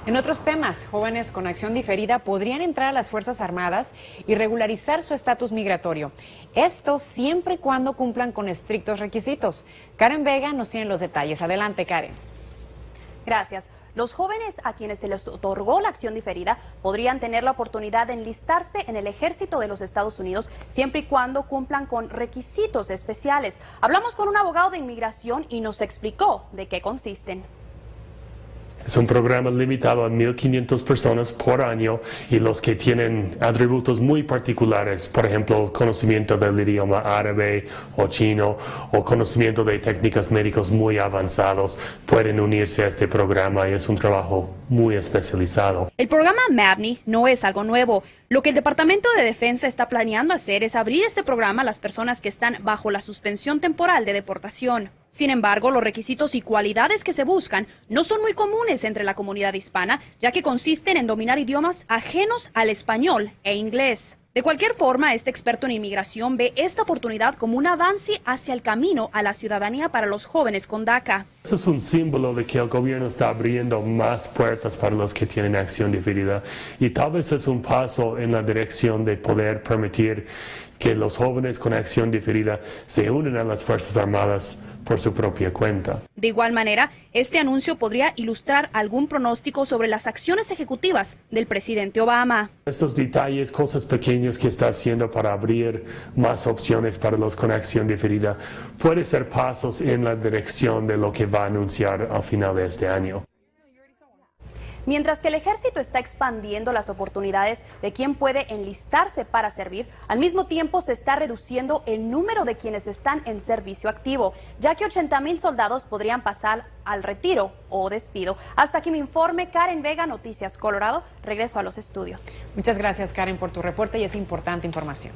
En otros temas, jóvenes con acción diferida podrían entrar a las Fuerzas Armadas y regularizar su estatus migratorio. Esto siempre y cuando cumplan con estrictos requisitos. Karen Vega nos tiene los detalles. Adelante, Karen. Gracias. Los jóvenes a quienes se les otorgó la acción diferida podrían tener la oportunidad de enlistarse en el ejército de los Estados Unidos siempre y cuando cumplan con requisitos especiales. Hablamos con un abogado de inmigración y nos explicó de qué consisten. Es un programa limitado a 1.500 personas por año y los que tienen atributos muy particulares, por ejemplo, conocimiento del idioma árabe o chino o conocimiento de técnicas médicas muy avanzados, pueden unirse a este programa y es un trabajo muy especializado. El programa MAVNI no es algo nuevo. Lo que el Departamento de Defensa está planeando hacer es abrir este programa a las personas que están bajo la suspensión temporal de deportación. Sin embargo, los requisitos y cualidades que se buscan no son muy comunes entre la comunidad hispana, ya que consisten en dominar idiomas ajenos al español e inglés. De cualquier forma, este experto en inmigración ve esta oportunidad como un avance hacia el camino a la ciudadanía para los jóvenes con DACA. Eso es un símbolo de que el gobierno está abriendo más puertas para los que tienen acción diferida y tal vez es un paso en la dirección de poder permitir que los jóvenes con acción diferida se unen a las Fuerzas Armadas por su propia cuenta. De igual manera, este anuncio podría ilustrar algún pronóstico sobre las acciones ejecutivas del presidente Obama. Estos detalles, cosas pequeñas que está haciendo para abrir más opciones para los con acción diferida, pueden ser pasos en la dirección de lo que va a anunciar al final de este año. Mientras que el ejército está expandiendo las oportunidades de quien puede enlistarse para servir, al mismo tiempo se está reduciendo el número de quienes están en servicio activo, ya que 80,000 soldados podrían pasar al retiro o despido. Hasta aquí mi informe. Karen Vega, Noticias Colorado. Regreso a los estudios. Muchas gracias, Karen, por tu reporte y esa importante información.